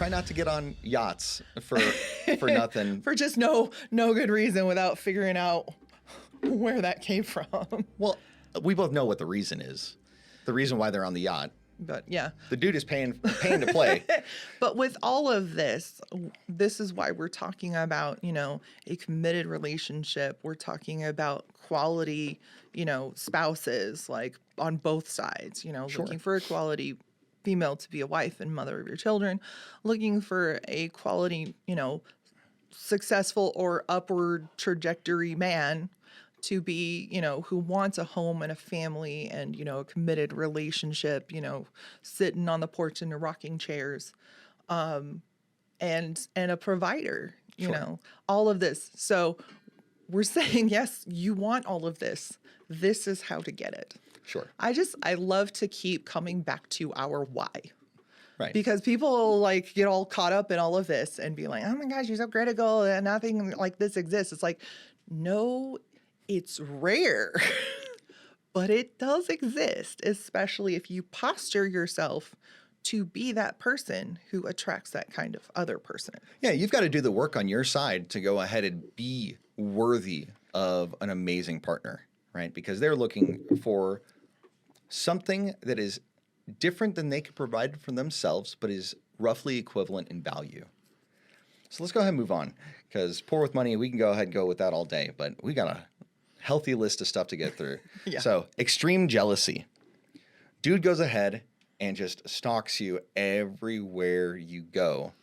try not to get on yachts for nothing. For just no good reason without figuring out where that came from. Well, we both know what the reason is. The reason why they're on the yacht. But yeah. The dude is paying to play. But with all of this is why we're talking about, a committed relationship. We're talking about quality, spouses, like on both sides, Sure. looking for a quality female to be a wife and mother of your children, looking for a quality, successful or upward trajectory man to be, who wants a home and a family and, a committed relationship, sitting on the porch in the rocking chairs, and a provider, Sure. all of this. So we're saying, yes, you want all of this. This is how to get it. Sure. I love to keep coming back to our why. Right. Because people get all caught up in all of this and be like, oh my gosh, you're so critical and nothing like this exists. It's like, no, it's rare, but it does exist, especially if you posture yourself to be that person who attracts that kind of other person. Yeah, you've got to do the work on your side to go ahead and be worthy of an amazing partner, right? Because they're looking for something that is different than they could provide for themselves, but is roughly equivalent in value. So let's go ahead and move on, because Poor with Money, we can go ahead and go with that all day, but we got a healthy list of stuff to get through. Yeah. So extreme jealousy. Dude goes ahead and just stalks you everywhere you go.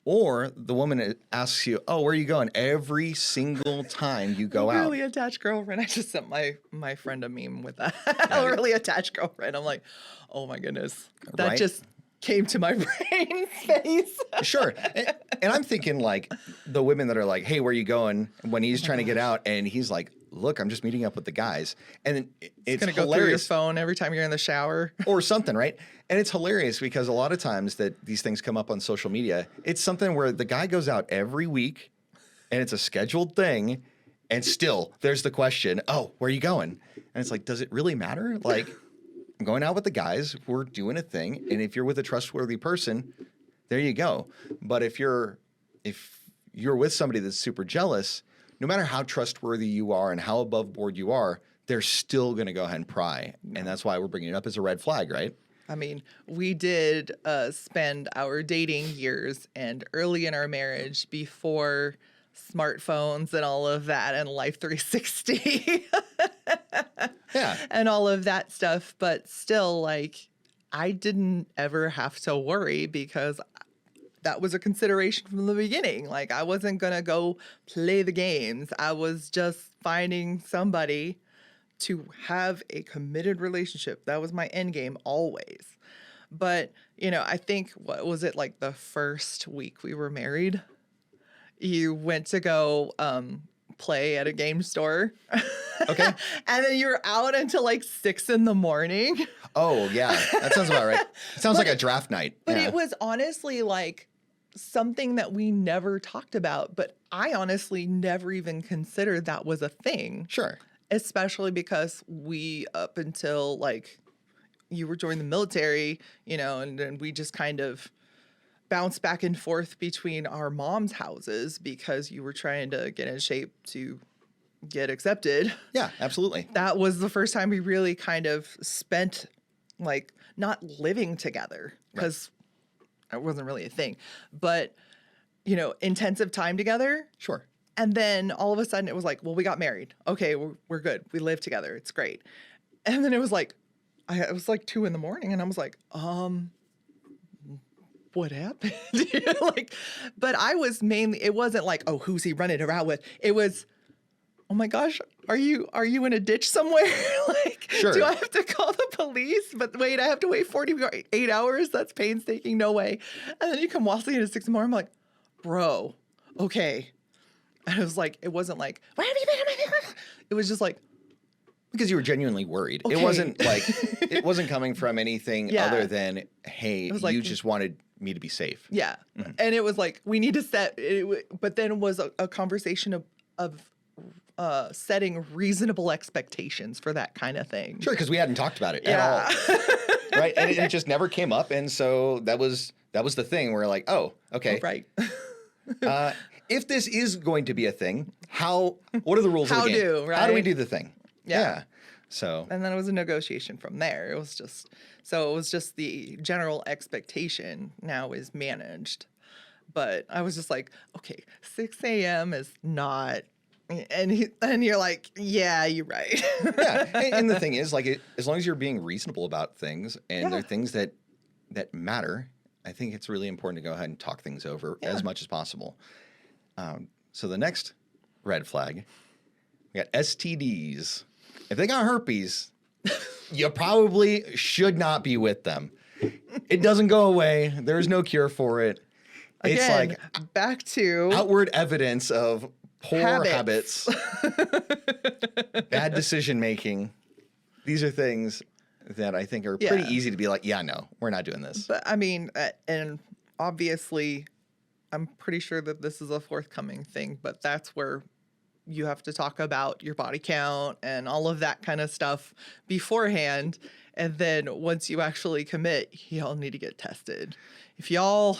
Or the woman asks you, oh, where are you going? Every single time you go out. Really attached girlfriend. I just sent my friend a meme with that. A really attached girlfriend. I'm like, oh my goodness. That Right? just came to my brain face. Sure. And I'm thinking like the women that are like, hey, where are you going? When he's trying to get out and he's like, look, I'm just meeting up with the guys. And then it's Gonna go through your hilarious. phone every time you're in the shower. Or something, right? And it's hilarious because a lot of times that these things come up on social media, it's something where the guy goes out every week and it's a scheduled thing. And still there's the question, oh, where are you going? And it's like, does it really matter? Like, I'm going out with the guys, we're doing a thing. And if you're with a trustworthy person, there you go. But if you're with somebody that's super jealous, no matter how trustworthy you are and how above board you are, they're still going to go ahead and pry. And that's why we're bringing it up as a red flag, right? I mean, we did spend our dating years and early in our marriage before smartphones and all of that and Life 360 Yeah. and all of that stuff. But still, I didn't ever have to worry because that was a consideration from the beginning. I wasn't going to go play the games. I was just finding somebody to have a committed relationship. That was my end game always. But, I think, what was it, the first week we were married? You went to go play at a game store. Okay. And then you were out until 6 a.m. Oh, yeah. That sounds about right. It sounds like a draft night. But Yeah. it was honestly something that we never talked about. But I honestly never even considered that was a thing. Sure. Especially because we, up until you were joining the military, and then we just kind of bounced back and forth between our mom's houses because you were trying to get in shape to get accepted. Yeah, absolutely. That was the first time we really kind of spent not living together because it wasn't really a thing, but intensive time together. Sure. And then all of a sudden it was well, we got married. Okay, we're good. We live together. It's great. And then it was it was 2 a.m. and I was like, what happened? But I was mainly, it wasn't oh, who's he running around with? It was, oh my gosh, are you in a ditch somewhere? Sure. Do I have to call the police? But wait, I have to wait 48 hours? That's painstaking. No way. And then you come waltzing in at 6 a.m. I'm like, bro, okay. And it was it wasn't where have you been? It was just Because you were genuinely worried. Okay. It wasn't it wasn't coming from anything Yeah. other than, hey, was you just wanted me to be safe. yeah. And it was we need to set it, but then it was a conversation of setting reasonable expectations for that kind of thing. Sure, because we hadn't talked about it Yeah. at all. Right? And it just never came up. And so that was that was the thing where like, oh, okay. Right. If this is going to be a thing, what are the rules of the game? right? How do we do the thing? Yeah. So. And then it was a negotiation from there. It was just the general expectation now is managed. But I was just like, okay, 6 a.m. is not, and you're like, yeah, you're right. Yeah. And the thing is, like, as long as you're being reasonable about things and they're Yeah. things that matter, I think it's really important to go ahead and talk things over as much as possible. So the next red flag, we got STDs. If they got herpes, you probably should not be with them. It doesn't go away. There's no cure for it. It's Again, like back to outward evidence of poor habits, bad decision making. These are things that I think are pretty easy to be like, yeah, no, we're not doing this. But I mean, and obviously, I'm pretty sure that this is a forthcoming thing, but that's where you have to talk about your body count and all of that kind of stuff beforehand. And then once you actually commit, y'all need to get tested. If y'all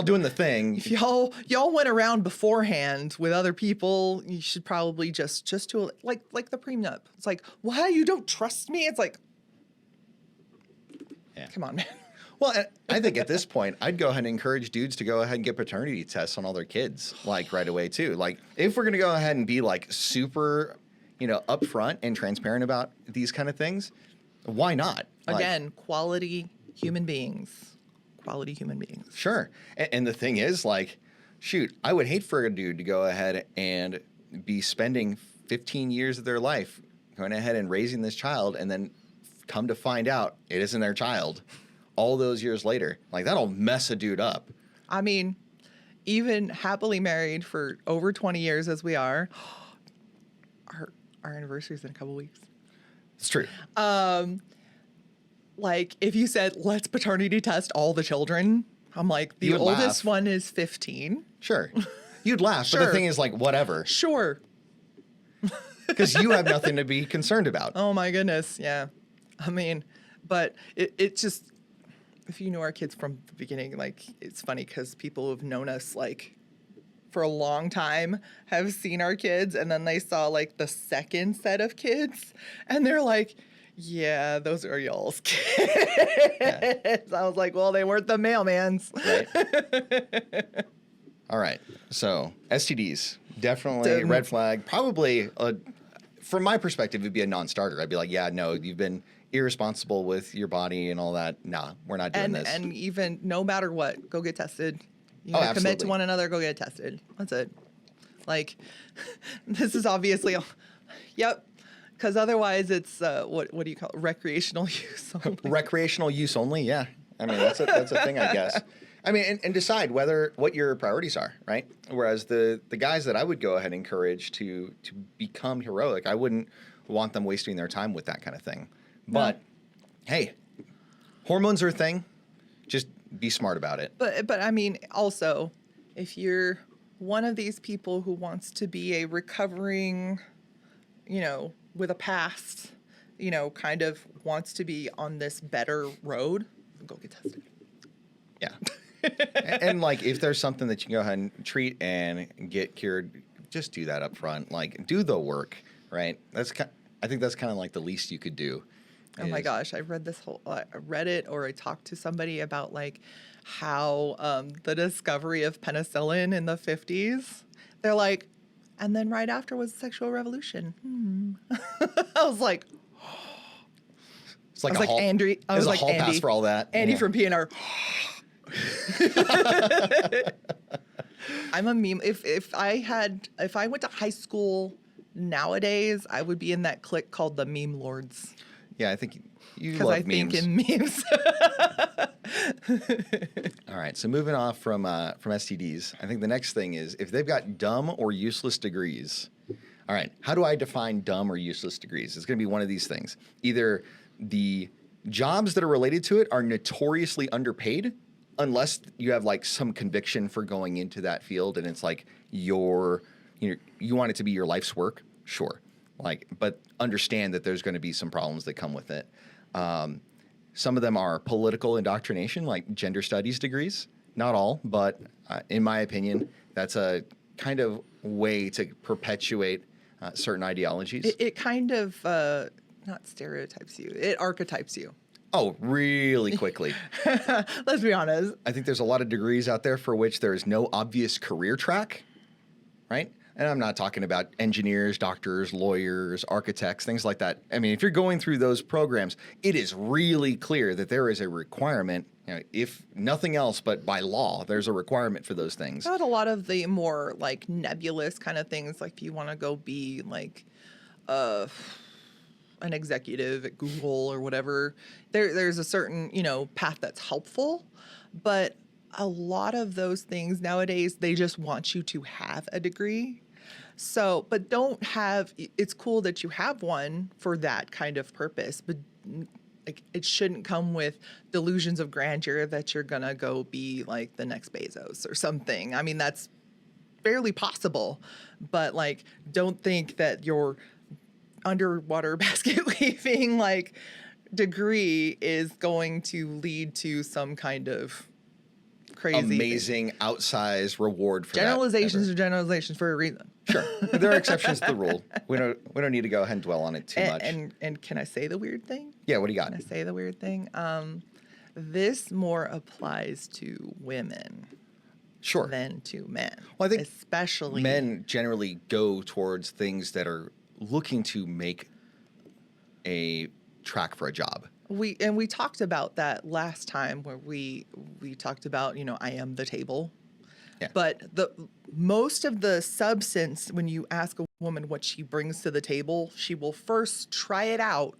doing the thing, if y'all went around beforehand with other people, you should probably just do like the prenup. It's like, why, you don't trust me? It's like, come on, man. Well, I think at this point, I'd go ahead and encourage dudes to go ahead and get paternity tests on all their kids, like right away too. Like if we're gonna go ahead and be like super, upfront and transparent about these kind of things, why not? Again, quality human beings. Quality human beings. Sure. And the thing is, like, shoot, I would hate for a dude to go ahead and be spending 15 years of their life going ahead and raising this child and then come to find out it isn't their child all those years later. Like, that'll mess a dude up. I mean, even happily married for over 20 years as we are, our anniversary is in a couple weeks. It's true. Like, if you said, let's paternity test all the children, I'm like, the oldest one is 15. Sure. You'd laugh, but the thing is, like, whatever. Sure. Because you have nothing to be concerned about. Oh, my goodness. Yeah. I mean, but it just, if you knew our kids from the beginning, like, it's funny because people who've known us, like, for a long time have seen our kids, and then they saw, like, the second set of kids, and they're like, yeah, those are y'all's kids. Yeah. I was like, well, they weren't the mailman's. Right. All right. So STDs, definitely red flag. Probably, from my perspective, it'd be a non-starter. I'd be like, yeah, no, you've been irresponsible with your body and all that. Nah, we're not doing this. And even no matter what, go get tested. You gotta commit to one another, go get tested. That's it. Like, this is obviously, yep. Because otherwise, it's what do you call it? Recreational use only. Recreational use only, yeah. I mean, that's a thing, I guess. I mean, and decide what your priorities are, right? Whereas the guys that I would go ahead and encourage to become heroic, I wouldn't want them wasting their time with that kind of thing. But hey, hormones are a thing. Just be smart about it. But I mean, also, if you're one of these people who wants to be a recovering, with a past, kind of wants to be on this better road, go get tested. Yeah. and like, if there's something that you can go ahead and treat and get cured, just do that up front. Like, do the work, right? I think that's kind of like the least you could do. Oh my gosh, I read I read it, or I talked to somebody about like how the discovery of penicillin in the 50s, they're like, and then right after was the sexual revolution. I was like, it's like Andy. I was like, Andy, pass for all that. Andy from PNR. I'm a meme. If I went to high school nowadays, I would be in that clique called the meme lords. Yeah, I think you love memes. Think in memes. All right, so moving off from STDs, I think the next thing is if they've got dumb or useless degrees. All right, how do I define dumb or useless degrees? It's going to be one of these things. Either the jobs that are related to it are notoriously underpaid, unless you have like some conviction for going into that field and it's like you want it to be your life's work, sure. But understand that there's going to be some problems that come with it. Some of them are political indoctrination, like gender studies degrees. Not all, but in my opinion, that's a kind of way to perpetuate certain ideologies. It kind of not stereotypes you. It archetypes you. Oh, really quickly. Let's be honest. I think there's a lot of degrees out there for which there is no obvious career track, right? And I'm not talking about engineers, doctors, lawyers, architects, things like that. I mean, if you're going through those programs, it is really clear that there is a requirement, if nothing else, but by law, there's a requirement for those things. About a lot of the more like nebulous kind of things, like if you want to go be like an executive at Google or whatever, there's a certain, path that's helpful. But a lot of those things nowadays, they just want you to have a degree. So, but it's cool that you have one for that kind of purpose, but like it shouldn't come with delusions of grandeur that you're gonna go be like the next Bezos or something. I mean, that's barely possible, but like, don't think that your underwater basket weaving like degree is going to lead to some kind of crazy amazing outsized reward for generalizations are generalizations for a reason. Sure, there are exceptions to the rule. We don't need to go ahead and dwell on it too much. And can I say the weird thing? Yeah, what do you got? Can I say the weird thing? This more applies to women, sure, than to men. Well, I think especially men generally go towards things that are looking to make a track for a job. We talked about that last time where we talked about, I am the table. Yeah. But most of the substance, when you ask a woman what she brings to the table, she will first try it out.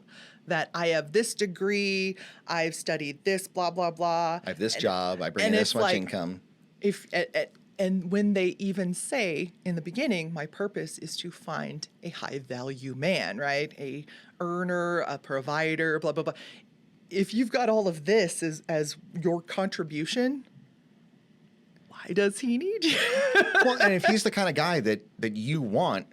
That I have this degree, I've studied this, blah, blah, blah. I have this job, I bring in this much income. And when they even say in the beginning, my purpose is to find a high value man, right? A earner, a provider, blah, blah, blah. If you've got all of this as your contribution, why does he need you? Well, and if he's the kind of guy that you want,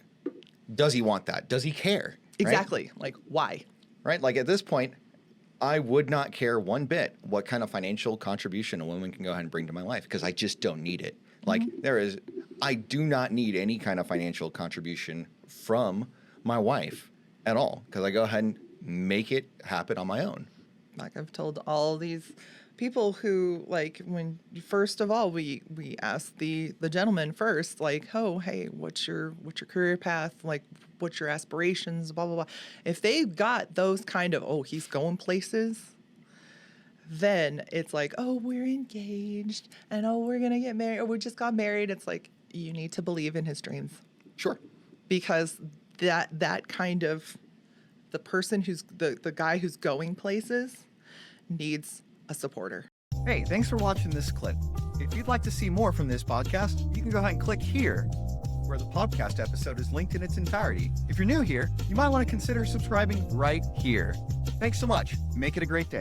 does he want that? Does he care? Exactly. Right? Like, why? Right? Like at this point, I would not care one bit what kind of financial contribution a woman can go ahead and bring to my life because I just don't need it. Like I do not need any kind of financial contribution from my wife at all because I go ahead and make it happen on my own. Like I've told all these people who like when first of all we asked the gentleman first, like, oh hey, what's your career path, like what's your aspirations, blah blah blah. If they've got those kind of he's going places, then it's like, oh, we're engaged and we're gonna get married or we just got married. It's like you need to believe in his dreams. Sure. Because that kind of the person who's the guy who's going places needs a supporter. Hey, thanks for watching this clip. If you'd like to see more from this podcast, you can go ahead and click here, where the podcast episode is linked in its entirety. If you're new here, you might want to consider subscribing right here. Thanks so much. Make it a great day.